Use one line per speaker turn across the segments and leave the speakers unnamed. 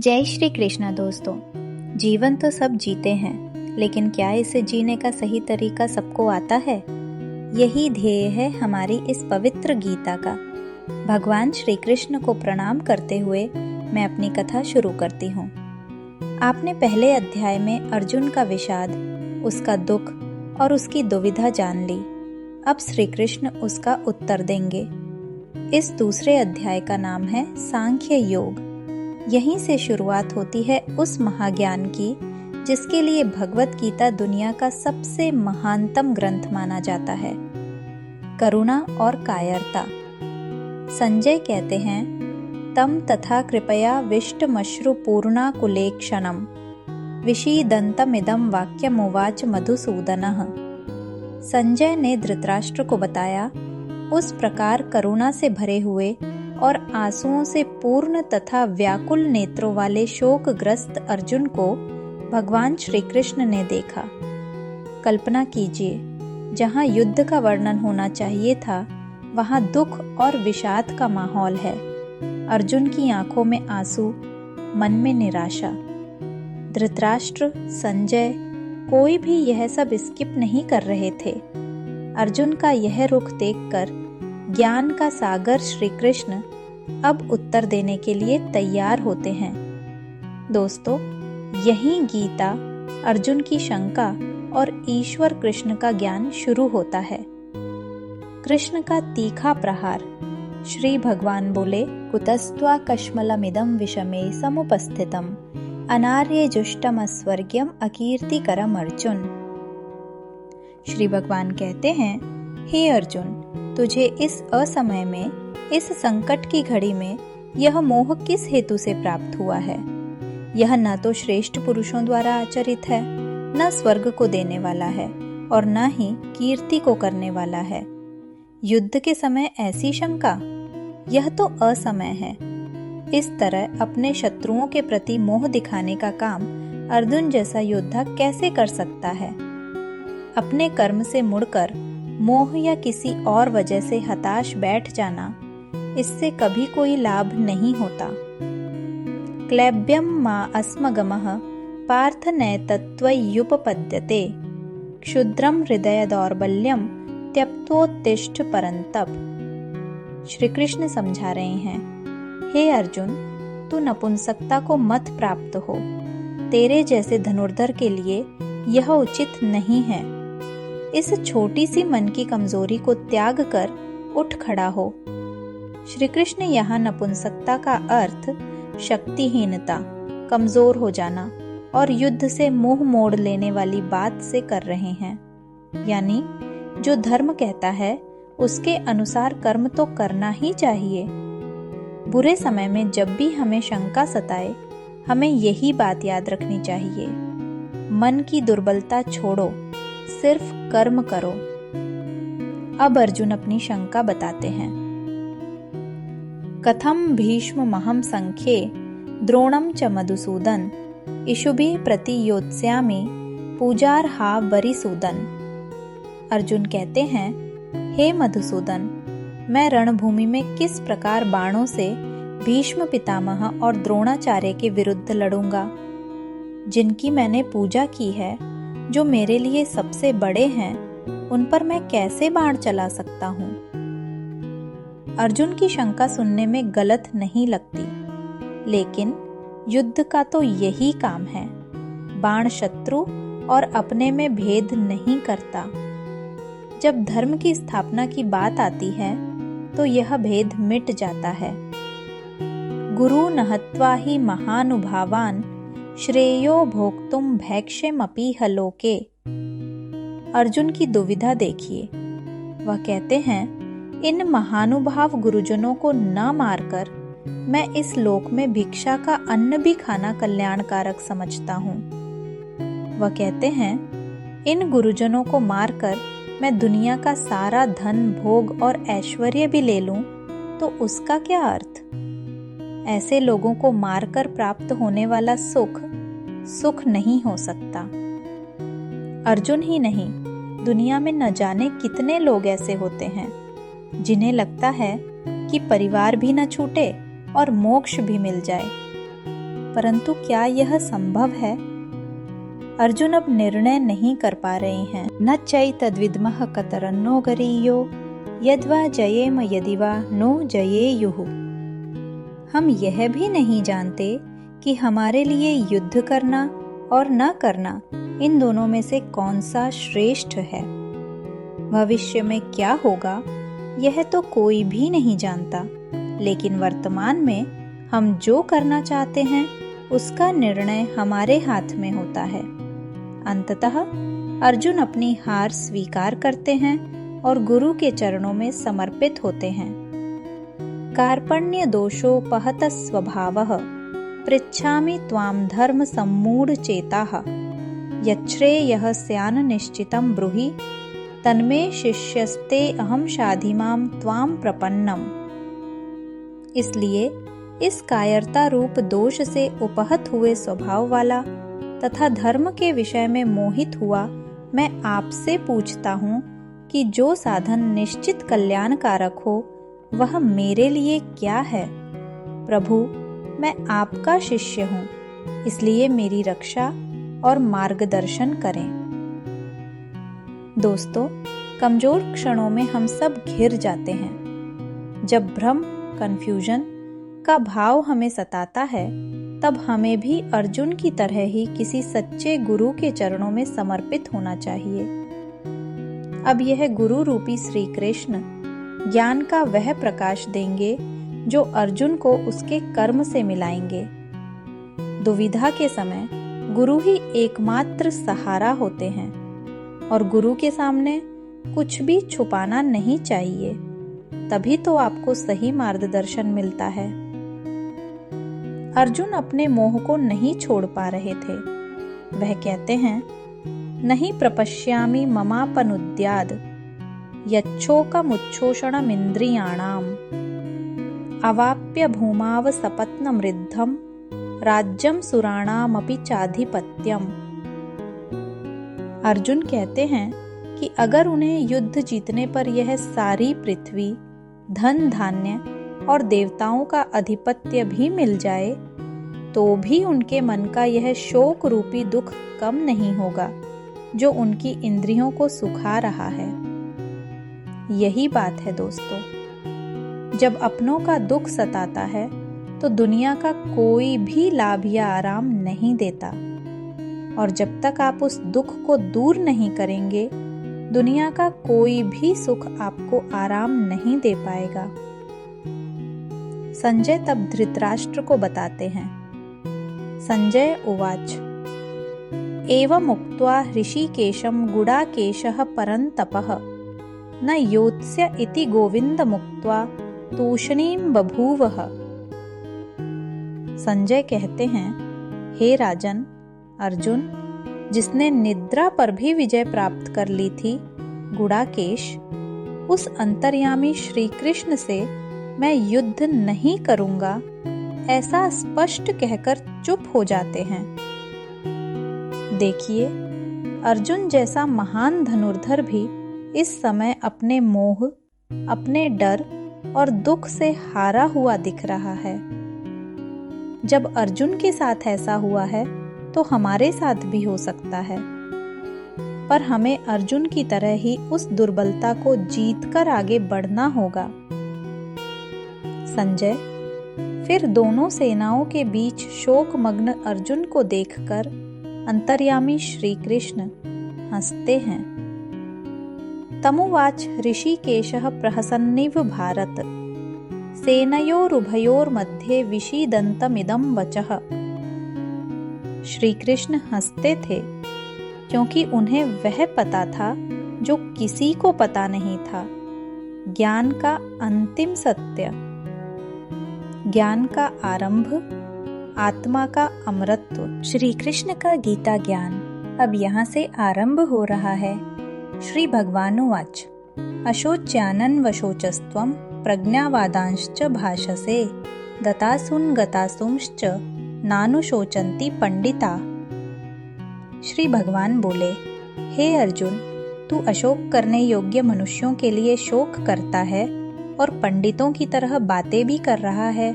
जय श्री कृष्णा दोस्तों। जीवन तो सब जीते हैं, लेकिन क्या इसे जीने का सही तरीका सबको आता है? यही ध्येय है हमारी इस पवित्र गीता का। भगवान श्री कृष्ण को प्रणाम करते हुए मैं अपनी कथा शुरू करती हूँ। आपने पहले अध्याय में अर्जुन का विषाद, उसका दुख और उसकी दुविधा जान ली। अब श्री कृष्ण उसका उत्तर देंगे। इस दूसरे अध्याय का नाम है सांख्य योग। यहीं से शुरुआत होती है उस महाज्ञान की जिसके लिए भगवत गीता दुनिया का सबसे महानतम ग्रंथ माना जाता है। करुणा और कायरता। संजय कहते हैं, तम तथा कृपया विष्टमश्रु पूर्णा कुलेक्षणम विषीदन्तमिदं वाक्यमुवाच मधुसूदनः। संजय ने धृतराष्ट्र को बताया, उस प्रकार करुणा से भरे हुए और आंसुओं से पूर्ण तथा व्याकुल नेत्रों वाले शोकग्रस्त अर्जुन को भगवान श्री कृष्ण ने देखा। कल्पना कीजिए, जहाँ युद्ध का वर्णन होना चाहिए था वहाँ दुख और विषाद का माहौल है। अर्जुन की आंखों में आंसू, मन में निराशा। धृतराष्ट्र, संजय, कोई भी यह सब स्किप नहीं कर रहे थे। अर्जुन का यह रुख देखकर ज्ञान का सागर श्री कृष्ण अब उत्तर देने के लिए तैयार होते हैं। दोस्तों, यही गीता, अर्जुन की शंका और ईश्वर कृष्ण का ज्ञान शुरू होता है। कृष्ण का तीखा प्रहार। श्री भगवान बोले, कुतस्त्वा कश्मलमिदं विषमे समुपस्थितम अनार्य जुष्टम अस्वर्ग्यम अकीर्तिकरम अर्जुन। श्री भगवान कहते हैं, हे अर्जुन, तुझे इस असमय में, इस संकट की घड़ी में यह मोह किस हेतु से प्राप्त हुआ है? यह न तो श्रेष्ठ पुरुषों द्वारा आचरित है, न स्वर्ग को देने वाला है और न ही कीर्ति को करने वाला है। युद्ध के समय ऐसी शंका, यह तो असमय है। इस तरह अपने शत्रुओं के प्रति मोह दिखाने का काम अर्जुन जैसा योद्धा कैसे कर सकता है? अपने कर्म से मुड़कर मोह या किसी और वजह से हताश बैठ जाना, इससे कभी कोई लाभ नहीं होता। क्लैब्यम मा अस्मगमः पार्थ नैतत्त्वय्युपपद्यते क्षुद्रम हृदय दौर्बल्यम त्यक्तोत्तिष्ठ परन्तप। श्री कृष्ण समझा रहे हैं, हे अर्जुन, तू नपुंसकता को मत प्राप्त हो। तेरे जैसे धनुर्धर के लिए यह उचित नहीं है। इस छोटी सी मन की कमजोरी को त्याग कर उठ खड़ा हो। श्री कृष्ण यहाँ नपुंसकता का अर्थ शक्तिहीनता, कमजोर हो जाना और युद्ध से मुंह मोड़ लेने वाली बात से कर रहे हैं। यानी जो धर्म कहता है उसके अनुसार कर्म तो करना ही चाहिए। बुरे समय में जब भी हमें शंका सताए, हमें यही बात याद रखनी चाहिए, मन की दुर्बलता छोड़ो, सिर्फ कर्म करो। अब अर्जुन अपनी शंका बताते हैं। कथम भीष्म महम संख्ये द्रोणम च मधुसूदन इषुभिः प्रतियोत्स्यामि पूजार्हा वरिसूदन। अर्जुन कहते हैं, हे मधुसूदन, मैं रणभूमि में किस प्रकार बाणों से भीष्म पितामह और द्रोणाचार्य के विरुद्ध लड़ूंगा, जिनकी मैंने पूजा की है, जो मेरे लिए सबसे बड़े हैं, उन पर मैं कैसे बाण चला सकता हूँ? अर्जुन की शंका सुनने में गलत नहीं लगती, लेकिन युद्ध का तो यही काम है। बाण शत्रु और अपने में भेद नहीं करता। जब धर्म की स्थापना की बात आती है तो यह भेद मिट जाता है। गुरु नहत्वा ही महानुभावान श्रेयो भोक्तुम भैक्ष्यमपीह लोके। अर्जुन की दुविधा देखिए। वह कहते हैं, इन महानुभाव गुरुजनों को न मारकर मैं इस लोक में भिक्षा का अन्न भी खाना कल्याणकारक समझता हूँ। वह कहते हैं, इन गुरुजनों को मारकर मैं दुनिया का सारा धन, भोग और ऐश्वर्य भी ले लूं तो उसका क्या अर्थ? ऐसे लोगों को मारकर प्राप्त होने वाला सुख सुख नहीं हो सकता। अर्जुन ही नहीं, दुनिया में न जाने कितने लोग ऐसे होते हैं जिन्हें लगता है कि परिवार भी न छूटे और मोक्ष भी मिल जाए। परंतु क्या यह संभव है? अर्जुन अब निर्णय नहीं कर पा रहे हैं। न चैतद्विद्मः कतरन्नो गरीयो यद्वा जयेम यदिवा नो जयेयुः। हम यह भी नहीं जानते कि हमारे लिए युद्ध करना और न करना इन दोनों में से कौन सा श्रेष्ठ है। भविष्य में क्या होगा यह तो कोई भी नहीं जानता, लेकिन वर्तमान में हम जो करना चाहते हैं उसका निर्णय हमारे हाथ में होता है। अंततः अर्जुन अपनी हार स्वीकार करते हैं और गुरु के चरणों में समर्पित होते हैं। कार्पण्य दोषोपहत स्वभावः पृच्छामि त्वां धर्म सम्मूढ़ चेताः यच्छ्रेयः स्यान् निश्चितं ब्रूहि तन्मे शिष्यस्ते अहम शाधिमां त्वां प्रपन्नम। इसलिए इस कायरता रूप दोष से उपहत हुए स्वभाव वाला तथा धर्म के विषय में मोहित हुआ मैं आपसे पूछता हूँ कि जो साधन निश्चित कल्याणकारक हो वह मेरे लिए क्या है। प्रभु, मैं आपका शिष्य हूँ, इसलिए मेरी रक्षा और मार्गदर्शन करें। दोस्तों, कमजोर क्षणों में हम सब घिर जाते हैं। जब भ्रम, कंफ्यूजन का भाव हमें सताता है, तब हमें भी अर्जुन की तरह ही किसी सच्चे गुरु के चरणों में समर्पित होना चाहिए। अब यह गुरु रूपी श्री कृष्ण ज्ञान का वह प्रकाश देंगे जो अर्जुन को उसके कर्म से मिलाएंगे। दुविधा के समय गुरु ही एकमात्र सहारा होते हैं और गुरु के सामने कुछ भी छुपाना नहीं चाहिए, तभी तो आपको सही मार्गदर्शन मिलता है। अर्जुन अपने मोह को नहीं छोड़ पा रहे थे। वह कहते हैं, नहीं प्रपश्यामि ममापनुद्याद यच्छोकमुच्छोषणमिन्द्रियाणाम् अवाप्य भूमाव सपत्नमृद्धम राज्यम सुराणामपि चाधिपत्यम। अर्जुन कहते हैं कि अगर उन्हें युद्ध जीतने पर यह सारी पृथ्वी, धन धान्य और देवताओं का अधिपत्य भी मिल जाए, तो भी उनके मन का यह शोक रूपी दुख कम नहीं होगा जो उनकी इंद्रियों को सुखा रहा है। यही बात है दोस्तों, जब अपनों का दुख सताता है तो दुनिया का कोई भी लाभ या आराम नहीं देता, और जब तक आप उस दुख को दूर नहीं करेंगे, दुनिया का कोई भी सुख आपको आराम नहीं दे पाएगा। संजय तब धृतराष्ट्र को बताते हैं। संजय उवाच एवं उक्त्वा ऋषिकेशं गुडाकेशः परन्तपः न योत्स्य इति गोविन्दमुक्त्वा तूष्णीं बभूवः। संजय कहते हैं, हे राजन, अर्जुन, जिसने निद्रा पर भी विजय प्राप्त कर ली थी, गुडाकेश, उस अंतर्यामी श्री कृष्ण से मैं युद्ध नहीं करूंगा ऐसा स्पष्ट कहकर चुप हो जाते हैं। देखिए, अर्जुन जैसा महान धनुर्धर भी इस समय अपने मोह, अपने डर और दुख से हारा हुआ दिख रहा है। जब अर्जुन के साथ ऐसा हुआ है तो हमारे साथ भी हो सकता है, पर हमें अर्जुन की तरह ही उस दुर्बलता को जीतकर आगे बढ़ना होगा। संजय फिर दोनों सेनाओं के बीच शोकमग्न अर्जुन को देखकर अंतर्यामी श्री कृष्ण हंसते हैं। तमुवाच ऋषिकेशः प्रहसन्निव भारत सेनयोरुभयोर्मध्ये विषीदन्तमिदं वचः। श्री कृष्ण हंसते थे क्योंकि उन्हें वह पता था जो किसी को पता नहीं था, ज्ञान का अंतिम सत्य, ज्ञान का आरंभ, आत्मा का अमरत्व। श्री कृष्ण का गीता ज्ञान अब यहाँ से आरंभ हो रहा है। श्री भगवानुवाच अशोच्यानन्वशोचस्त्वं प्रज्ञावादांश्च भाषसे गतासून् गतासूंश्च नानुशोचन्ति पंडिता। श्री भगवान बोले, हे अर्जुन, तू अशोक करने योग्य मनुष्यों के लिए शोक करता है और पंडितों की तरह बातें भी कर रहा है,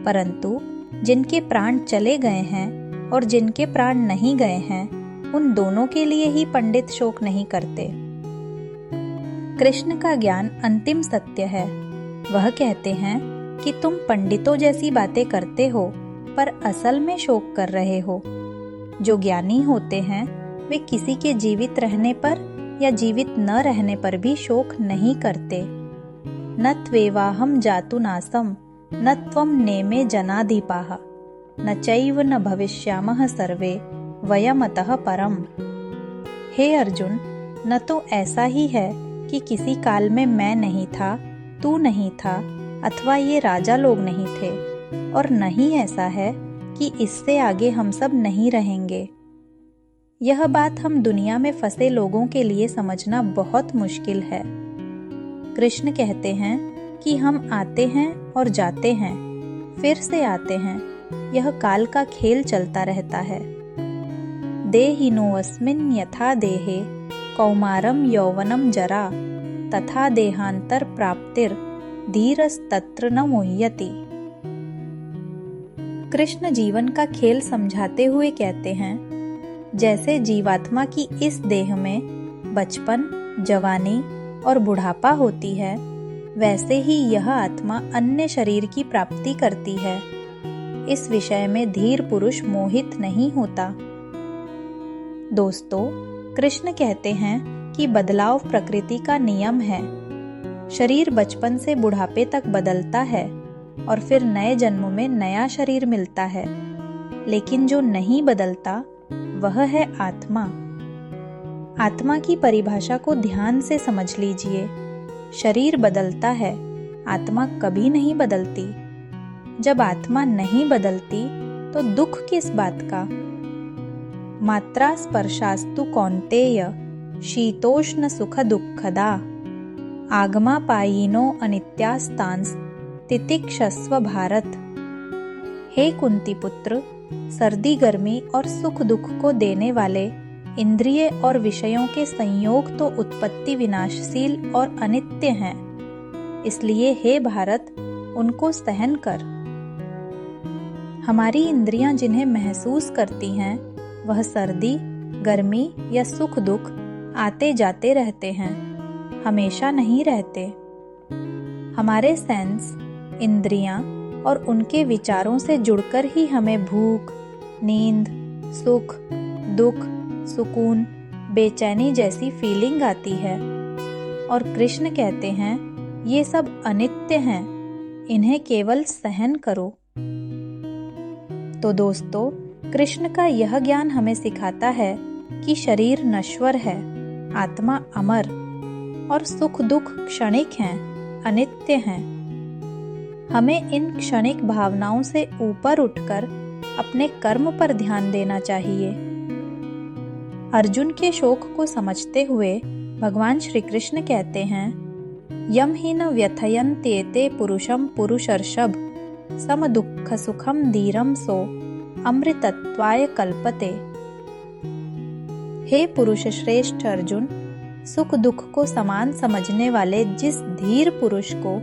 परंतु जिनके प्राण चले गए हैं और जिनके प्राण नहीं गए हैं, उन दोनों के लिए ही पंडित शोक नहीं करते। कृष्ण का ज्ञान अंतिम सत्य है। वह कहते हैं कि तुम पंडितों जैसी बातें करते हो, पर असल में शोक कर रहे हो। जो ज्ञानी होते हैं वे किसी के जीवित रहने पर या जीवित न रहने पर भी शोक नहीं करते। न त्वेवाहम जातु नासम न त्वम नेमे जनाधिपाः न चैव न भविष्यामः सर्वे वयमतः परम। हे अर्जुन, न तो ऐसा ही है कि किसी काल में मैं नहीं था, तू नहीं था, अथवा ये राजा लोग नहीं थे, और न ही ऐसा है कि इससे आगे हम सब नहीं रहेंगे। यह बात हम दुनिया में फंसे लोगों के लिए समझना बहुत मुश्किल है। कृष्ण कहते हैं कि हम आते हैं और जाते हैं, फिर से आते हैं। यह काल का खेल चलता रहता है। देहिनोऽस्मिन् यथा देहे कौमारम यौवनम जरा तथा देहांतर प्राप्तिर धीरस्तत्र न मुह्यति। कृष्ण जीवन का खेल समझाते हुए कहते हैं, जैसे जीवात्मा की इस देह में बचपन, जवानी और बुढ़ापा होती है, वैसे ही यह आत्मा अन्य शरीर की प्राप्ति करती है। इस विषय में धीर पुरुष मोहित नहीं होता। दोस्तों, कृष्ण कहते हैं कि बदलाव प्रकृति का नियम है। शरीर बचपन से बुढ़ापे तक बदलता है और फिर नए जन्म में नया शरीर मिलता है, लेकिन जो नहीं बदलता वह है आत्मा। आत्मा की परिभाषा को ध्यान से समझ लीजिए। शरीर बदलता है, आत्मा कभी नहीं बदलती। जब आत्मा नहीं बदलती तो दुख किस बात का। मात्रा स्पर्शास्तु कौन्तेय शीतोष्ण सुख दुःखदा आगमापायिनो अनित्यास्तांस तितिक्षस्व भारत। हे कुंती पुत्र, सर्दी गर्मी और सुख दुख को देने वाले इंद्रिय और विषयों के संयोग तो उत्पत्ति विनाशशील और अनित्य हैं, इसलिए हे भारत, उनको सहन कर। हमारी इंद्रियां जिन्हें महसूस करती हैं, वह सर्दी, गर्मी या सुख दुख आते जाते रहते हैं, हमेशा नहीं रहते। हमारे सेंस, इंद्रियां और उनके विचारों से जुड़कर ही हमें भूख, नींद, सुख, दुख, सुकून, बेचैनी जैसी फीलिंग आती है। और कृष्ण कहते हैं, ये सब अनित्य हैं, इन्हें केवल सहन करो। तो दोस्तों, कृष्ण का यह ज्ञान हमें सिखाता है कि शरीर नश्वर है, आत्मा अमर और सुख दुख क्षणिक हैं, अनित्य हैं। हमें इन क्षणिक भावनाओं से ऊपर उठकर अपने कर्म पर ध्यान देना चाहिए। अर्जुन के शोक को समझते हुए भगवान श्री कृष्ण कहते हैं, यम ही न व्यथयन्त्येते पुरुषम पुरुषर्षभ सम दुःख सुखम धीरम सो अमृतत्वाय कल्पते। हे पुरुष श्रेष्ठ अर्जुन, सुख दुख को समान समझने वाले जिस धीर पुरुष को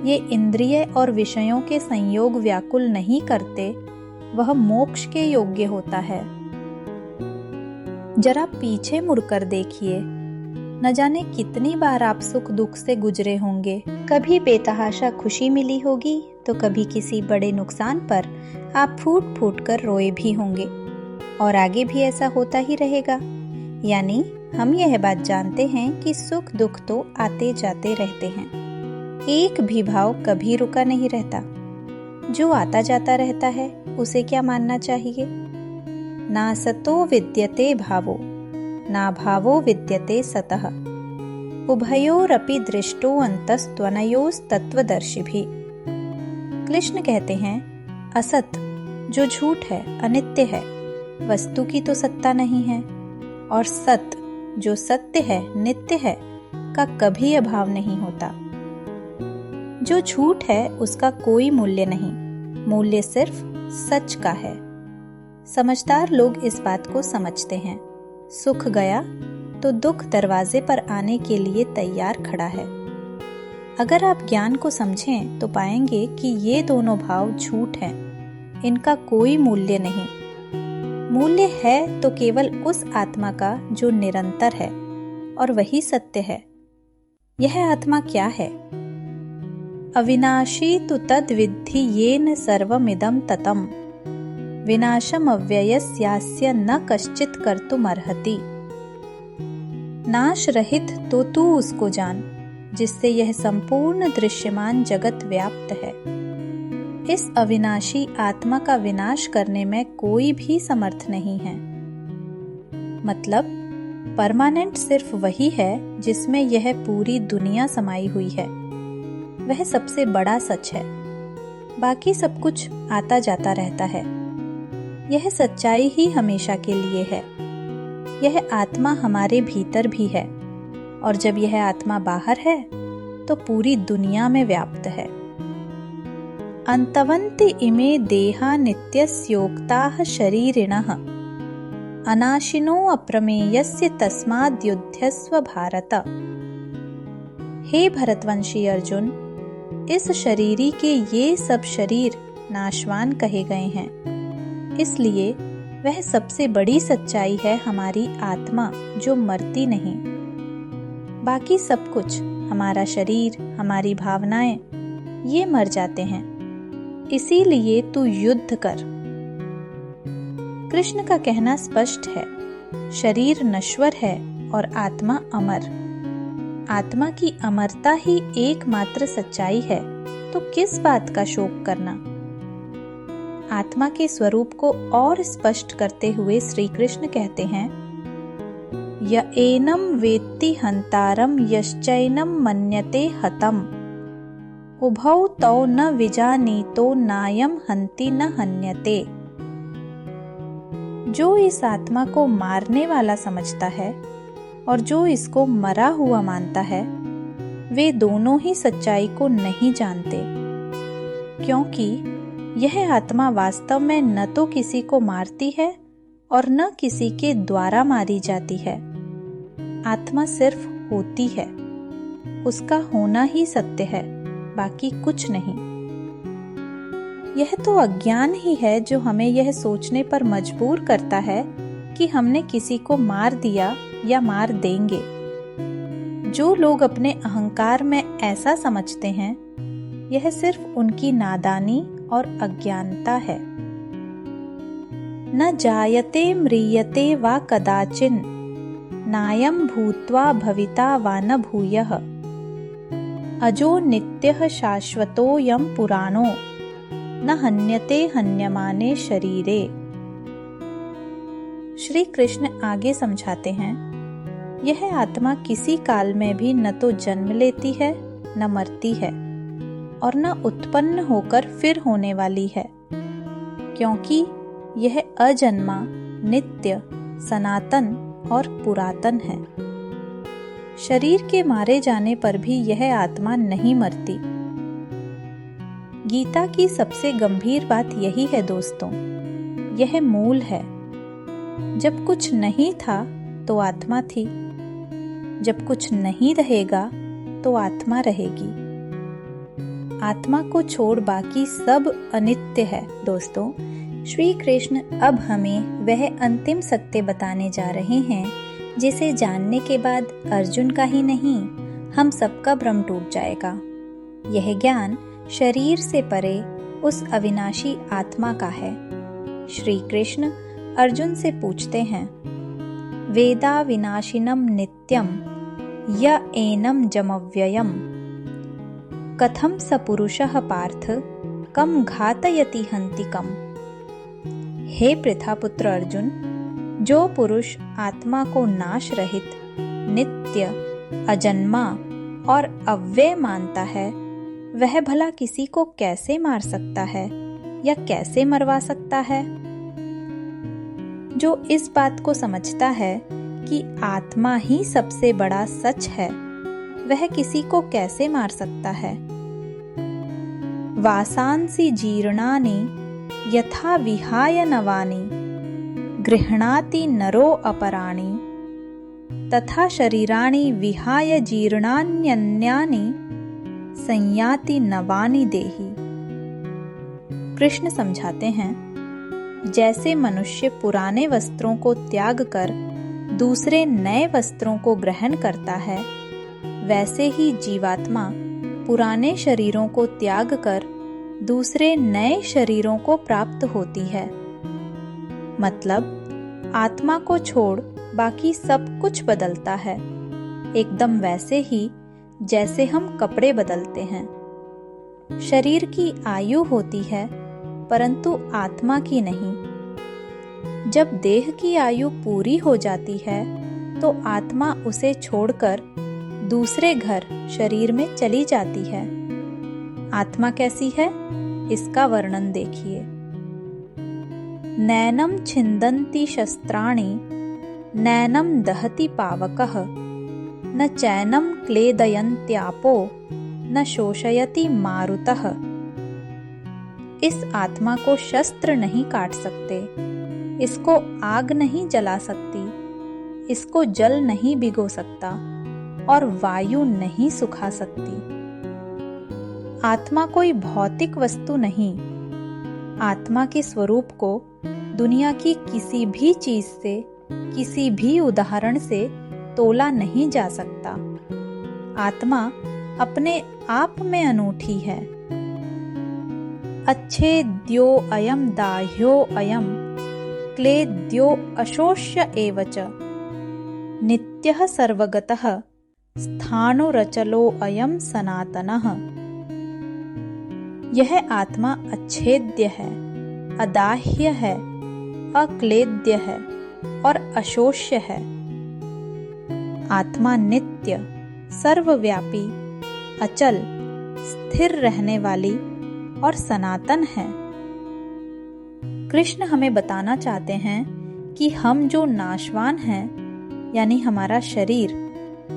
ये इंद्रिय और विषयों के संयोग व्याकुल नहीं करते, वह मोक्ष के योग्य होता है। जरा पीछे मुड़कर देखिए, न जाने कितनी बार आप सुख दुख से गुजरे होंगे। कभी बेतहाशा खुशी मिली होगी, तो कभी किसी बड़े नुकसान पर आप फूट फूट कर रोए भी होंगे, और आगे भी ऐसा होता ही रहेगा। यानी हम यह बात जानते हैं कि सुख दुख तो आते जाते रहते हैं, एक भी भाव कभी रुका नहीं रहता। जो आता जाता रहता है उसे क्या मानना चाहिए? ना सतो विद्यते भावो ना भावो विद्यते सतः उभयोरपि दृष्टो अंतस्त्वनयोस्तत्वदर्शिभिः। कृष्ण कहते हैं, असत जो झूठ है, अनित्य है, वस्तु की तो सत्ता नहीं है, और सत जो सत्य है, नित्य है, का कभी अभाव नहीं होता। जो झूठ है उसका कोई मूल्य नहीं, मूल्य सिर्फ सच का है। समझदार लोग इस बात को समझते हैं। सुख गया तो दुख दरवाजे पर आने के लिए तैयार खड़ा है। अगर आप ज्ञान को समझें तो पाएंगे कि ये दोनों भाव झूठ हैं, इनका कोई मूल्य नहीं। मूल्य है तो केवल उस आत्मा का जो निरंतर है, और वही सत्य है। यह आत्मा क्या है? अविनाशी तु तद विद्धि येन सर्वमिदं ततम्, विनाशम अव्ययस्यास्य न कश्चित् कर्तुमर्हति। नाश रहित तो तू उसको जान, जिससे यह संपूर्ण दृश्यमान जगत व्याप्त है। इस अविनाशी आत्मा का विनाश करने में कोई भी समर्थ नहीं है। मतलब परमानेंट सिर्फ वही है जिसमें यह पूरी दुनिया समाई हुई है। वह सबसे बड़ा सच है। बाकी सब कुछ आता जाता रहता है। यह सच्चाई ही हमेशा के लिए है। यह आत्मा हमारे भीतर भी है, और जब यह आत्मा बाहर है तो पूरी दुनिया में व्याप्त है। अंतवन्ति इमे देहा नित्यस्योक्ताः शरीरिणः, अनाशिनो अप्रमेयस्य तस्माद्युध्यस्व भारत। हे भरतवंशी अर्जुन, इस शरीरी के ये सब शरीर नाशवान कहे गए हैं। इसलिए वह सबसे बड़ी सच्चाई है हमारी आत्मा, जो मरती नहीं। बाकी सब कुछ, हमारा शरीर, हमारी भावनाएं, ये मर जाते हैं। इसीलिए तू युद्ध कर। कृष्ण का कहना स्पष्ट है, शरीर नश्वर है और आत्मा अमर। आत्मा की अमरता ही एकमात्र सच्चाई है, तो किस बात का शोक करना। आत्मा के स्वरूप को और स्पष्ट करते हुए श्री कृष्ण कहते हैं, य एनम वेत्ति हंतारम यश्चैनम मन्यते हतम, उभौ तौ न विजानीतो नायम हंति न हन्यते। जो इस आत्मा को मारने वाला समझता है और जो इसको मरा हुआ मानता है, वे दोनों ही सच्चाई को नहीं जानते, क्योंकि यह आत्मा वास्तव में न तो किसी को मारती है और न किसी के द्वारा मारी जाती है। आत्मा सिर्फ होती है। उसका होना ही सत्य है, बाकी कुछ नहीं। यह तो अज्ञान ही है जो हमें यह सोचने पर मजबूर करता है कि हमने किसी को मार दिया या मार देंगे। जो लोग अपने अहंकार में ऐसा समझते हैं, यह सिर्फ उनकी नादानी और अज्ञानता है। न जायते म्रियते वा कदाचिन, नायं भूत्वा भविता वा न भूयः, अजो नित्यः शाश्वतोऽयं पुराणो, न हन्यते हन्यमाने शरीरे। श्री कृष्ण आगे समझाते हैं, यह आत्मा किसी काल में भी न तो जन्म लेती है, न मरती है, और न उत्पन्न होकर फिर होने वाली है, क्योंकि यह अजन्मा, नित्य, सनातन और पुरातन है। शरीर के मारे जाने पर भी यह आत्मा नहीं मरती। गीता की सबसे गंभीर बात यही है दोस्तों, यह मूल है। जब कुछ नहीं था तो आत्मा थी, जब कुछ नहीं रहेगा तो आत्मा रहेगी। आत्मा को छोड़ बाकी सब अनित्य है दोस्तों। श्री कृष्ण अब हमें वह अंतिम सत्य बताने जा रहे हैं, जिसे जानने के बाद अर्जुन का ही नहीं, हम सबका भ्रम टूट जाएगा। यह ज्ञान शरीर से परे उस अविनाशी आत्मा का है। श्री कृष्ण अर्जुन से पूछते हैं, वेदा विनाशिनम नित्यम य एनम जमव्ययम, कथम स पुरुषः पार्थ कम घातयति हन्तिकम्। हे पृथापुत्र अर्जुन, जो पुरुष आत्मा को नाश रहित, नित्य, अजन्मा और अव्यय मानता है, वह भला किसी को कैसे मार सकता है या कैसे मरवा सकता है? जो इस बात को समझता है कि आत्मा ही सबसे बड़ा सच है, वह किसी को कैसे मार सकता है? वासांसि जीर्णानि यथा विहाय नवानि, गृह्णाति नरो अपराणि, तथा शरीराणि विहाय जीर्णान्यन्यानि संयाति नवानि देहि। कृष्ण समझाते हैं, जैसे मनुष्य पुराने वस्त्रों को त्याग कर दूसरे नए वस्त्रों को ग्रहण करता है, वैसे ही जीवात्मा पुराने शरीरों को त्याग कर दूसरे नए शरीरों को प्राप्त होती है। मतलब आत्मा को छोड़ बाकी सब कुछ बदलता है, एकदम वैसे ही जैसे हम कपड़े बदलते हैं। शरीर की आयु होती है परंतु आत्मा की नहीं। जब देह की आयु पूरी हो जाती है तो आत्मा उसे छोड़कर दूसरे घर शरीर में चली जाती है। आत्मा कैसी है, इसका वर्णन देखिए। नैनम छिन्दन्ति शस्त्राणि नैनम दहति पावकः न चैनम क्लेदयन्त्यापो न शोषयति मारुतः। इस आत्मा को शस्त्र नहीं काट सकते, इसको आग नहीं जला सकती, इसको जल नहीं भिगो सकता और वायु नहीं सुखा सकती। आत्मा कोई भौतिक वस्तु नहीं। आत्मा के स्वरूप को दुनिया की किसी भी चीज से, किसी भी उदाहरण से तोला नहीं जा सकता। आत्मा अपने आप में अनूठी है। अच्छेद्यो अयम दाह्यो अयम क्लेद्यो अशोष्य एवच नित्यः सर्वगतः स्थाणुरचलो अयम सनातनः। यह आत्मा अच्छेद्य है, अदाह्य है, अक्लेद्य है और अशोष्य है। आत्मा नित्य, सर्वव्यापी, अचल, स्थिर रहने वाली और सनातन है। कृष्ण हमें बताना चाहते हैं कि हम जो नाशवान हैं, यानी हमारा शरीर,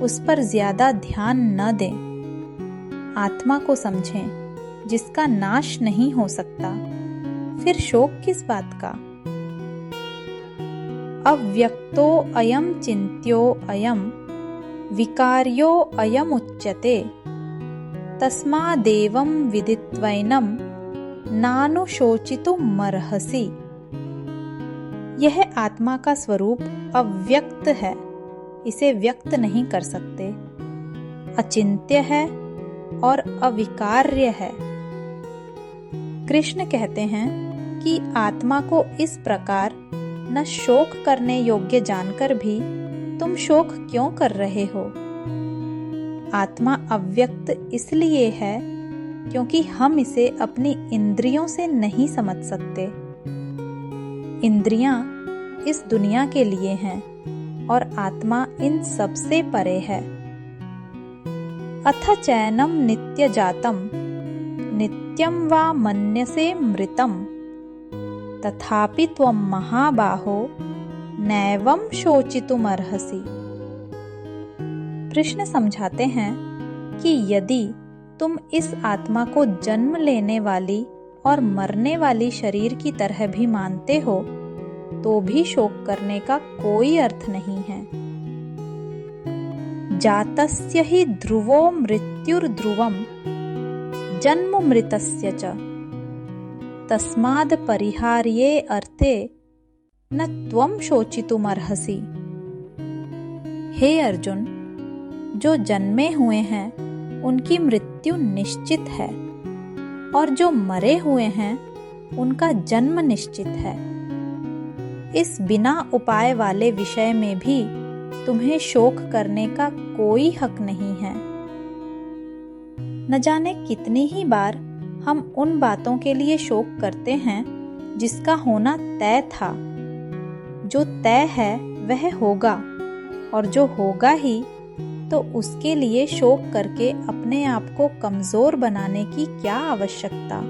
उस पर ज्यादा ध्यान न दें। आत्मा को समझें जिसका नाश नहीं हो सकता। फिर शोक किस बात का। अव्यक्तो अयम चिन्त्यो अयम विकार्यो अयम उच्यते तस्मादेवं विदित्वैनं नानुशोचितुमर्हसि। यह आत्मा का स्वरूप अव्यक्त है, इसे व्यक्त नहीं कर सकते। अचिंत्य है और अविकार्य है। कृष्ण कहते हैं कि आत्मा को इस प्रकार न शोक करने योग्य जानकर भी तुम शोक क्यों कर रहे हो। आत्मा अव्यक्त इसलिए है क्योंकि हम इसे अपनी इंद्रियों से नहीं समझ सकते। इंद्रियां इस दुनिया के लिए हैं और आत्मा इन सब से परे है। अथ चैनम नित्य जातम नित्यं वा मन्यसे मृतम तथापि त्वं महाबाहो नैवं शोचितुमर्हसि। कृष्ण समझाते हैं कि यदि तुम इस आत्मा को जन्म लेने वाली और मरने वाली शरीर की तरह भी मानते हो तो भी शोक करने का कोई अर्थ नहीं है। जातस्य हि ध्रुवो मृत्युर्ध्रुवम् जन्म मृतस्य च तस्माद् परिहार्ये अर्थे न त्वं शोचितुमर्हसि। हे अर्जुन, जो जन्मे हुए हैं उनकी मृत्यु निश्चित है और जो मरे हुए हैं उनका जन्म निश्चित है। इस बिना उपाय वाले विषय में भी तुम्हें शोक करने का कोई हक नहीं है। न जाने कितनी ही बार हम उन बातों के लिए शोक करते हैं जिसका होना तय था। जो तय है वह होगा और जो होगा ही, तो उसके लिए शोक करके अपने आप को कमजोर बनाने की क्या आवश्यकता।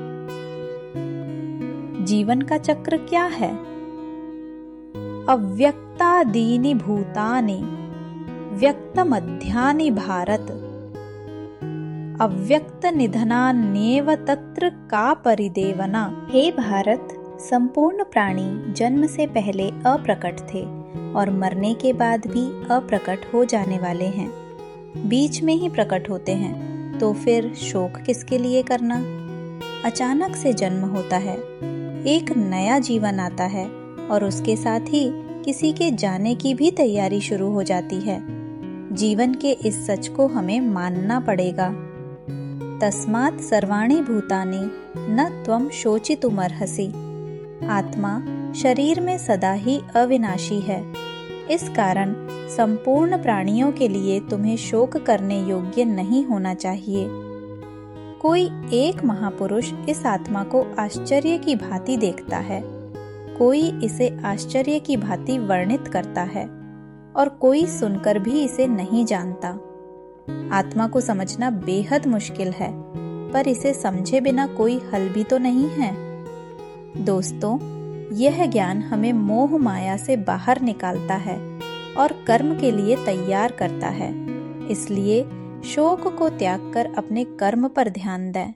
जीवन का चक्र क्या है? अव्यक्तादीनि भूतानि व्यक्तमध्यानि भारत अव्यक्त निधनान्येव तत्र का परिदेवना। हे भारत, संपूर्ण प्राणी जन्म से पहले अप्रकट थे और मरने के बाद भी अप्रकट हो जाने वाले हैं। बीच में ही प्रकट होते हैं, तो फिर शोक किसके लिए करना। अचानक से जन्म होता है, एक नया जीवन आता है और उसके साथ ही किसी के जाने की भी तैयारी शुरू हो जाती है। जीवन के इस सच को हमें मानना पड़ेगा। तस्मात् सर्वाणि भूतानि न त्वं शोचितुमर्हसि। आत्मा शरीर में सदा ही अविनाशी है। इस कारण संपूर्ण प्राणियों के लिए तुम्हें शोक करने योग्य नहीं होना चाहिए। कोई एक महापुरुष इस आत्मा को आश्चर्य की भांति देखता है, कोई इसे आश्चर्य की भांति वर्णित करता है और कोई सुनकर भी इसे नहीं जानता। आत्मा को समझना बेहद मुश्किल है, पर इसे समझे बिना कोई हल भी तो नहीं है। दोस्तों, यह ज्ञान हमें मोह माया से बाहर निकालता है और कर्म के लिए तैयार करता है। इसलिए शोक को त्याग कर अपने कर्म पर ध्यान दें।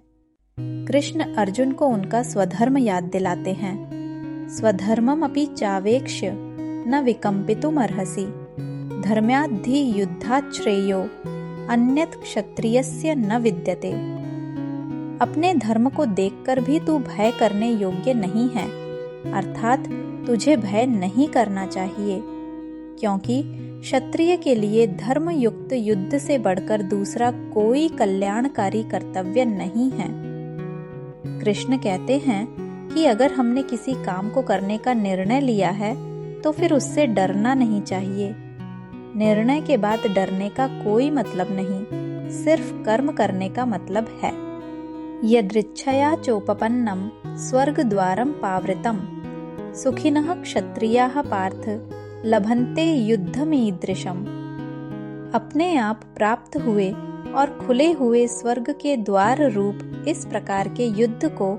कृष्ण अर्जुन को उनका स्वधर्म याद दिलाते हैं। स्वधर्मम अपि चावेक्ष्य न विकम्पितुमर्हसि, धर्म्याद्धि युद्धात् श्रेयो अन्यत् क्षत्रियस्य न विद्यते। अपने धर्म को देखकर भी तू भय करने योग्य नहीं है, अर्थात तुझे भय नहीं करना चाहिए, क्योंकि क्षत्रिय के लिए धर्म युक्त युद्ध से बढ़कर दूसरा कोई कल्याणकारी कर्तव्य नहीं है। कृष्ण कहते हैं कि अगर हमने किसी काम को करने का निर्णय लिया है तो फिर उससे डरना नहीं चाहिए। निर्णय के बाद डरने का कोई मतलब नहीं, सिर्फ कर्म करने का मतलब है। यदृच्छया चोपपन्नम स्वर्गद्वारम पावृतम, सुखिनः क्षत्रियाः पार्थ लभन्ते युद्धमीदृशम। अपने आप प्राप्त हुए और खुले हुए स्वर्ग के द्वार रूप इस प्रकार के युद्ध को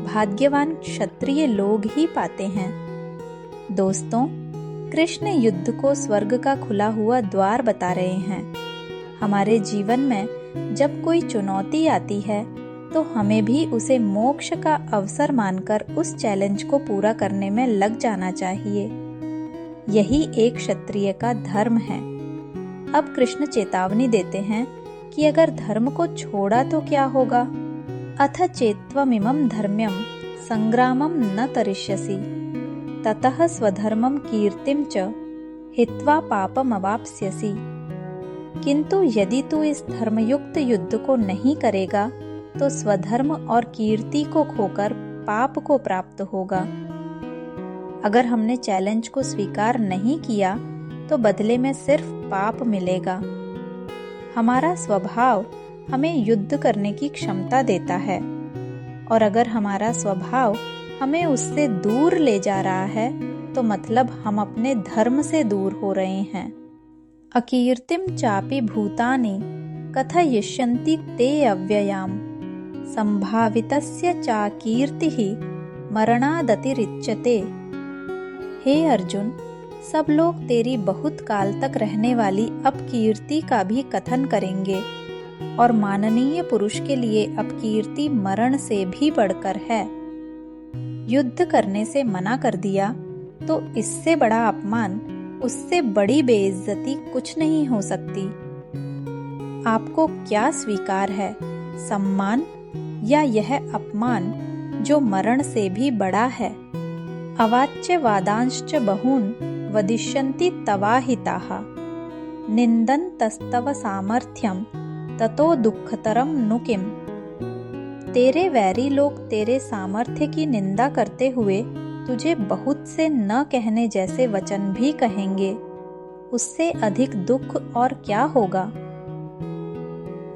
भाग्यवान क्षत्रिय लोग ही पाते हैं। दोस्तों, कृष्ण युद्ध को स्वर्ग का खुला हुआ द्वार बता रहे हैं। हमारे जीवन में जब कोई चुनौती आती है तो हमें भी उसे मोक्ष का अवसर मानकर उस चैलेंज को पूरा करने में लग जाना चाहिए। यही एक क्षत्रिय का धर्म है। अब कृष्ण चेतावनी देते हैं कि अगर धर्म को छोड़ा तो क्या होगा। अथ चेत्त्वमिमं धर्म्यं संग्रामं न तरिष्यसि, ततः स्वधर्मं कीर्तिं च हित्वा पापमवाप्स्यसि। किंतु यदि तू इस धर्मयुक्त युद्ध को नहीं करेगा तो स्वधर्म और कीर्ति को खोकर पाप को प्राप्त होगा। अगर हमने चैलेंज को स्वीकार नहीं किया तो बदले में सिर्फ पाप मिलेगा। हमारा स्वभाव हमें युद्ध करने की क्षमता देता है, और अगर हमारा स्वभाव हमें उससे दूर ले जा रहा है तो मतलब हम अपने धर्म से दूर हो रहे हैं। अकीर्तिम चापि भूतानि कथयिष्यन्ति ते अव्ययाम, संभावितस्य चा कीर्तिः मरणादतिरिच्यते। हे अर्जुन, सब लोग तेरी बहुत काल तक रहने वाली अपकीर्ति का भी कथन करेंगे, और माननीय पुरुष के लिए अपकीर्ति मरण से भी बढ़कर है। युद्ध करने से मना कर दिया तो इससे बड़ा अपमान, उससे बड़ी बेइज्जती कुछ नहीं हो सकती। आपको क्या स्वीकार है, सम्मान या यह अपमान जो मरण से भी बड़ा है? अवाच्य वादांश्च बहून् वदिष्यन्ति तवाहिताः, निन्दन्तस्तव सामर्थ्यं ततो दुःखतरं नु किम्। तेरे वैरी लोग तेरे सामर्थ्य की निंदा करते हुए तुझे बहुत से न कहने जैसे वचन भी कहेंगे, उससे अधिक दुख और क्या होगा।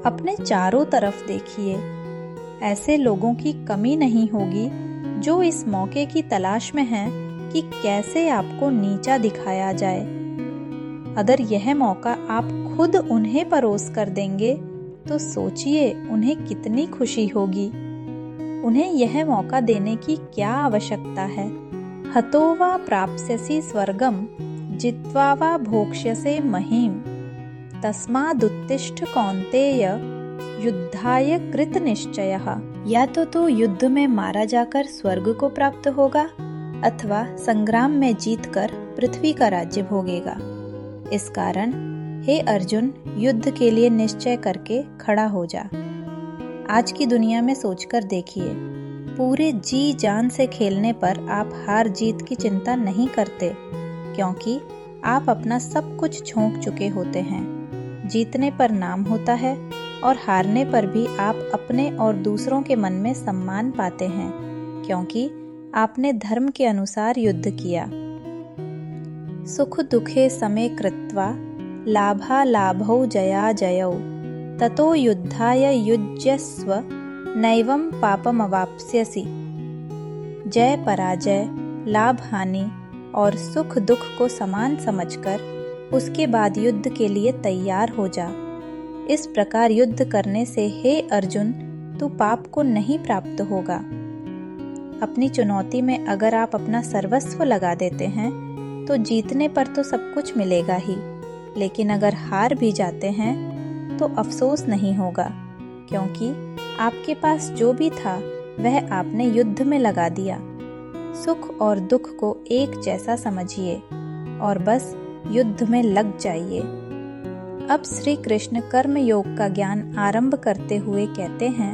अपने चारों तरफ देखिए, ऐसे लोगों की कमी नहीं होगी जो इस मौके की तलाश में हैं कि कैसे आपको नीचा दिखाया जाए। अगर यह मौका आप खुद उन्हें परोस कर देंगे तो सोचिए उन्हें कितनी खुशी होगी। उन्हें यह मौका देने की क्या आवश्यकता है। हतो वा प्राप्स्यसि स्वर्गम जित्वा वा भोक्ष्यसे महीम, तस्मादुत्तिष्ठ कौन्तेय युद्धाय कृत निश्चयः। या तो तू युद्ध में मारा जाकर स्वर्ग को प्राप्त होगा अथवा संग्राम में जीतकर पृथ्वी का राज्य भोगेगा। इस कारण हे अर्जुन, युद्ध के लिए निश्चय करके खड़ा हो जा। आज की दुनिया में सोचकर देखिए, पूरे जी जान से खेलने पर आप हार जीत की चिंता नहीं करते, क्योंकि आप अपना सब कुछ झोंक चुके होते हैं। जीतने पर नाम होता है और हारने पर भी आप अपने और दूसरों के मन में सम्मान पाते हैं, क्योंकि आपने धर्म के अनुसार युद्ध किया। सुख दुखे समे कृत्वा लाभा लाभौ जया जयौ ततो युद्धाय युज्यस्व नैवं पापमवाप्स्यसि। जय पराजय, लाभ हानि और सुख दुख को समान समझकर उसके बाद युद्ध के लिए तैयार हो जा। इस प्रकार युद्ध करने से हे अर्जुन, तू पाप को नहीं प्राप्त होगा। अपनी चुनौती में अगर आप अपना सर्वस्व लगा देते हैं तो जीतने पर तो सब कुछ मिलेगा ही, लेकिन अगर हार भी जाते हैं तो अफसोस नहीं होगा, क्योंकि आपके पास जो भी था वह आपने युद्ध में लगा दिया। सुख और दुख को एक जैसा समझिए और बस युद्ध में लग जाइए। अब श्री कृष्ण कर्म योग का ज्ञान आरंभ करते हुए कहते हैं,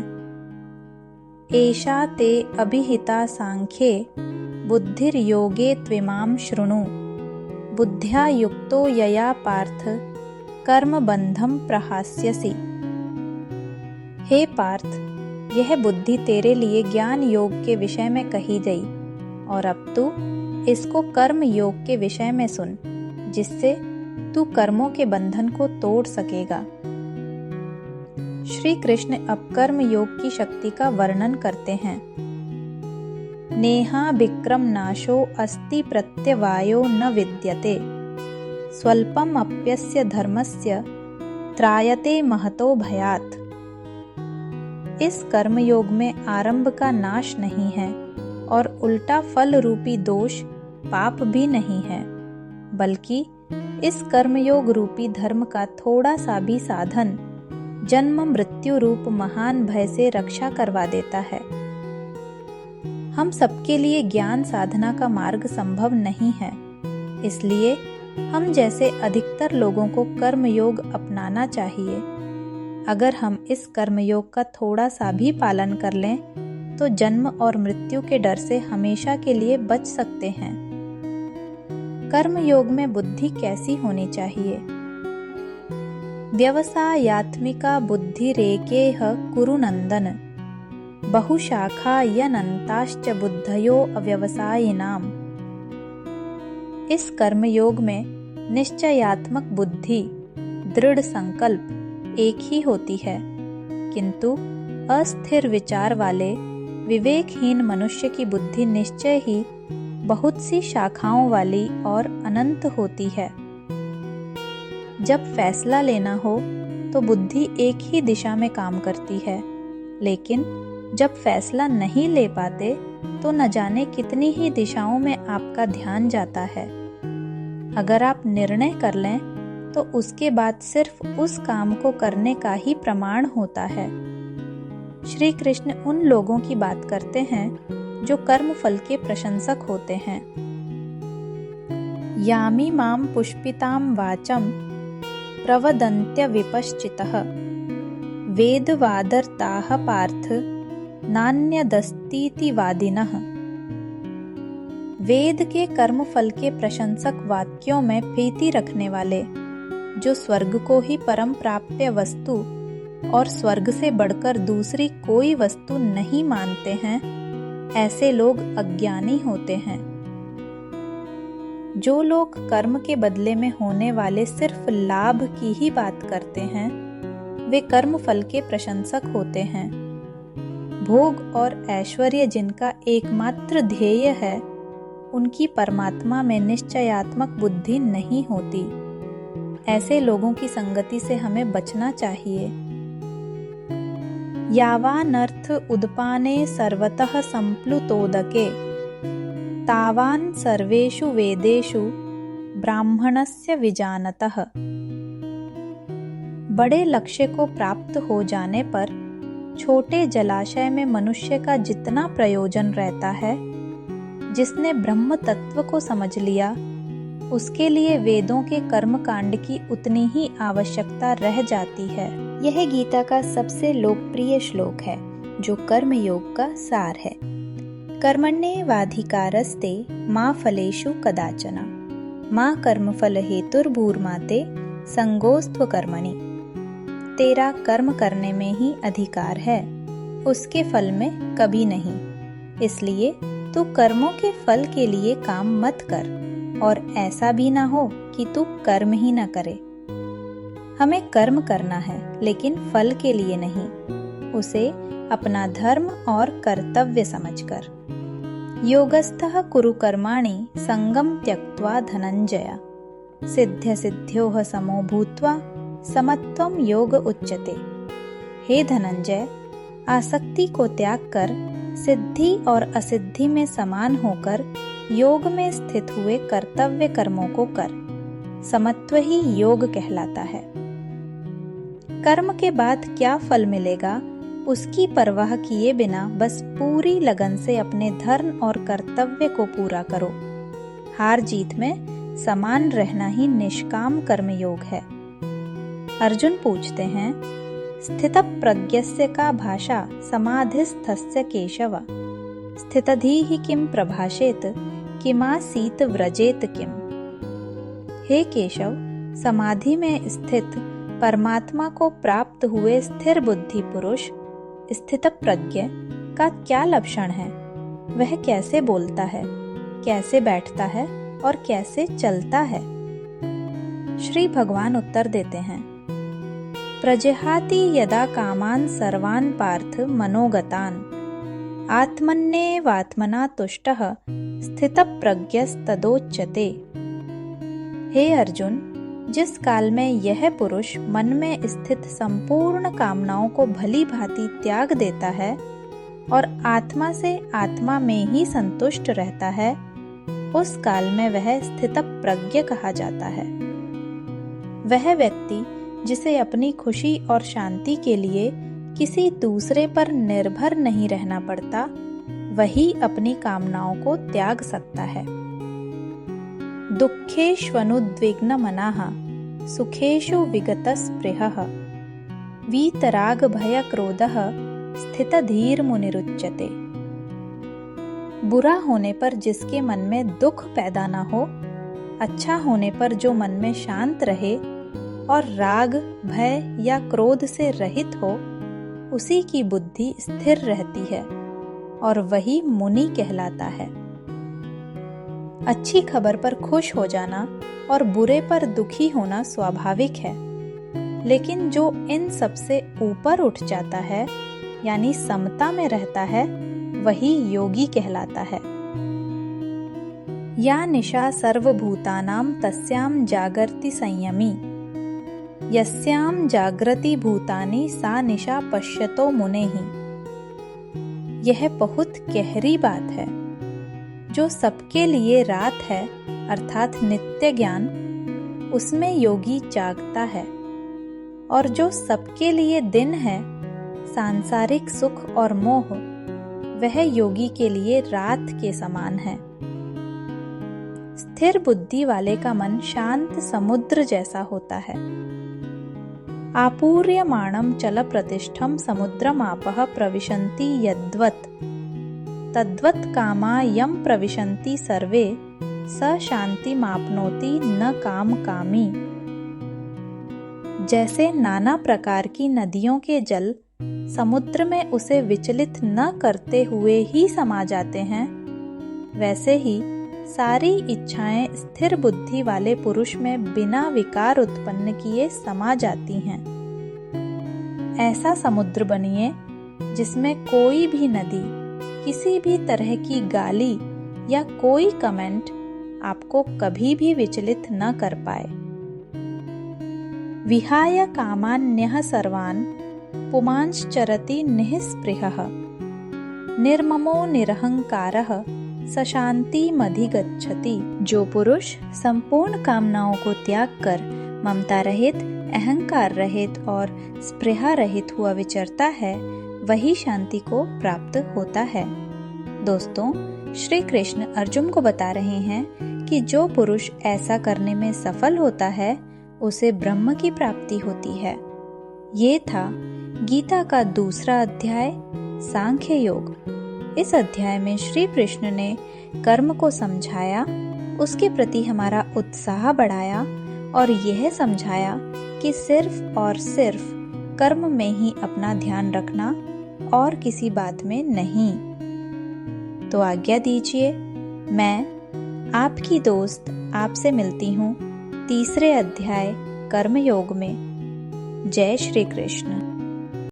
एषा ते अभिहिता सांख्ये बुद्धिर्योगे त्विमां शृणु बुद्ध्या युक्तो यया पार्थ कर्म बंधम प्रहास्यसि। हे पार्थ, यह बुद्धि तेरे लिए ज्ञान योग के विषय में कही गई और अब तू इसको कर्म योग के विषय में सुन, जिससे तू कर्मों के बंधन को तोड़ सकेगा। श्री कृष्ण अब कर्म योग की शक्ति का वर्णन करते हैं। नेहा विक्रम नाशो अस्ति प्रत्यवायो न विद्यते स्वल्पम अप्यस्य धर्मस्य त्रायते महतो भयात्। इस कर्म योग में आरंभ का नाश नहीं है और उल्टा फल रूपी दोष पाप भी नहीं है, बल्कि इस कर्मयोग रूपी धर्म का थोड़ा सा भी साधन जन्म मृत्यु रूप महान भय से रक्षा करवा देता है। हम सबके लिए ज्ञान साधना का मार्ग संभव नहीं है, इसलिए हम जैसे अधिकतर लोगों को कर्मयोग अपनाना चाहिए। अगर हम इस कर्मयोग का थोड़ा सा भी पालन कर लें तो जन्म और मृत्यु के डर से हमेशा के लिए बच सकते हैं। कर्मयोग में बुद्धि कैसी होनी चाहिए? व्यवसायात्मिका बुद्धिरेकेह कुरु नंदन बहुशाखा यनन्ताश्च बुद्धयो अव्यवसायिनाम्। इस कर्मयोग में निश्चयात्मक बुद्धि, दृढ़ संकल्प एक ही होती है, किंतु अस्थिर विचार वाले विवेकहीन मनुष्य की बुद्धि निश्चय ही बहुत सी शाखाओं वाली और अनंत होती है। जब फैसला लेना हो तो बुद्धि एक ही दिशा में काम करती है, लेकिन जब फैसला नहीं ले पाते तो न जाने कितनी ही दिशाओं में आपका ध्यान जाता है। अगर आप निर्णय कर लें तो उसके बाद सिर्फ उस काम को करने का ही प्रमाण होता है। श्री कृष्ण उन लोगों की बात करते हैं जो कर्म फल के प्रशंसक होते हैं। यामी माम पुष्पिताम वाचम प्रवदन्त्य विपश्चितः वेदवादर्ताः पार्थ नान्यदस्तीति वादिनः। वेद के कर्म फल के प्रशंसक वाक्यों में प्रीति रखने वाले, जो स्वर्ग को ही परम प्राप्य वस्तु और स्वर्ग से बढ़कर दूसरी कोई वस्तु नहीं मानते हैं, ऐसे लोग अज्ञानी होते हैं। जो लोग कर्म के बदले में होने वाले सिर्फ लाभ की ही बात करते हैं, वे कर्म फल के प्रशंसक होते हैं। भोग और ऐश्वर्य जिनका एकमात्र ध्येय है, उनकी परमात्मा में निश्चयात्मक बुद्धि नहीं होती। ऐसे लोगों की संगति से हमें बचना चाहिए। यावानर्थ उदपाने सर्वतः संप्लुतोदके तावान सर्वेषु वेदेषु ब्राह्मणस्य विजानतः। बड़े लक्ष्य को प्राप्त हो जाने पर छोटे जलाशय में मनुष्य का जितना प्रयोजन रहता है, जिसने ब्रह्म तत्व को समझ लिया, उसके लिए वेदों के कर्म कांड की उतनी ही आवश्यकता रह जाती है। यह गीता का सबसे लोकप्रिय श्लोक है, जो कर्म योग का सार है। कर्मण्येवाधिकारस्ते मा फलेषु कदाचन मा कर्मफल हेतुर्भूर्माते संगोस्त्वकर्मणि। तेरा कर्म करने में ही अधिकार है, उसके फल में कभी नहीं। इसलिए तू कर्मों के फल के लिए काम मत कर, और ऐसा भी ना हो कि तू कर्म ही न करे। हमें कर्म करना है, लेकिन फल के लिए नहीं, उसे अपना धर्म और कर्तव्य समझकर। योगस्थः कुरु कर्माणि संगम त्यक्त्वा धनंजय सिद्ध्य सिद्ध्योः समो भूत्वा समत्वम योग उच्यते। हे धनंजय, आसक्ति को त्याग कर सिद्धि और असिद्धि में समान होकर योग में स्थित हुए कर्तव्य कर्मों को कर। समत्व ही योग कहलाता है। कर्म के बाद क्या फल मिलेगा उसकी परवाह किए बिना बस पूरी लगन से अपने धर्म और कर्तव्य को पूरा करो। हार जीत में समान रहना ही निष्काम कर्म योग है। अर्जुन पूछते हैं, स्थितप्रज्ञस्य का भाषा समाधिस्थस्य केशव स्थितधीः किम प्रभाषेत किमासीत व्रजेत किम। हे केशव, समाधि में स्थित परमात्मा को प्राप्त हुए स्थिर बुद्धि पुरुष स्थितप्रज्ञ का क्या लक्षण है? वह कैसे बोलता है, कैसे बैठता है और कैसे चलता है? श्री भगवान उत्तर देते हैं, प्रजहाति यदा कामान सर्वान् पार्थ मनोगतान् आत्मन्येवात्मना तुष्टः स्थितप्रज्ञस्तदोच्यते। हे अर्जुन, जिस काल में यह पुरुष मन में स्थित संपूर्ण कामनाओं को भली भांति त्याग देता है और आत्मा से आत्मा में ही संतुष्ट रहता है, उस काल में वह स्थितप्रज्ञ कहा जाता है। वह व्यक्ति जिसे अपनी खुशी और शांति के लिए किसी दूसरे पर निर्भर नहीं रहना पड़ता, वही अपनी कामनाओं को त्याग सकता है। दुःखेष्वनुद्विग्नमनः सुखेषु विगतस्पृहः वीतरागभयक्रोधः स्थितधीर्मुनिरुच्यते। बुरा होने पर जिसके मन में दुख पैदा न हो, अच्छा होने पर जो मन में शांत रहे और राग, भय या क्रोध से रहित हो, उसी की बुद्धि स्थिर रहती है और वही मुनि कहलाता है। अच्छी खबर पर खुश हो जाना और बुरे पर दुखी होना स्वाभाविक है, लेकिन जो इन सबसे ऊपर उठ जाता है, यानी समता में रहता है, वही योगी कहलाता है। या निशा सर्वभूतानां तस्यां जागर्ति संयमी यस्यां जागृति भूतानि सा निशा पश्यतो मुनेः। यह बहुत गहरी बात है। जो सबके लिए रात है, अर्थात नित्य ज्ञान, उसमें योगी जागता है, और जो सबके लिए दिन है, सांसारिक सुख और मोह, वह योगी के लिए रात के समान है। स्थिर बुद्धि वाले का मन शांत समुद्र जैसा होता है। आपूर्यमाणं चलप्रतिष्ठं समुद्रमापः प्रविशन्ति यद्वत् तद्वत् कामा यं प्रविशन्ति सर्वे स शान्तिमाप्नोति न काम कामी। जैसे नाना प्रकार की नदियों के जल समुद्र में उसे विचलित न करते हुए ही समा जाते हैं, वैसे ही सारी इच्छाएं स्थिर बुद्धि वाले पुरुष में बिना विकार उत्पन्न किए समा जाती हैं। ऐसा समुद्र बनिए जिसमें कोई भी नदी किसी भी तरह की गाली या कोई कमेंट आपको कभी भी विचलित न कर पाए। विहाय कामान्यः सर्वान् पुमांश्चरति निःस्पृहः निर्ममो निरहंकारः स शान्तिमधिगच्छति। जो पुरुष संपूर्ण कामनाओं को त्याग कर ममता रहित, अहंकार रहित और स्पृहा रहित हुआ विचरता है, वही शांति को प्राप्त होता है। दोस्तों, श्री कृष्ण अर्जुन को बता रहे हैं कि जो पुरुष ऐसा करने में सफल होता है, उसे ब्रह्म की प्राप्ति होती है। ये था गीता का दूसरा अध्याय, सांख्य योग। इस अध्याय में श्री कृष्ण ने कर्म को समझाया, उसके प्रति हमारा उत्साह बढ़ाया और यह समझाया कि सिर्फ और सिर्फ कर्म में ही अपना ध्यान रखना और किसी बात में नहीं। तो आज्ञा दीजिए, मैं आपकी दोस्त आपसे मिलती हूँ तीसरे अध्याय कर्मयोग में। जय श्री कृष्ण।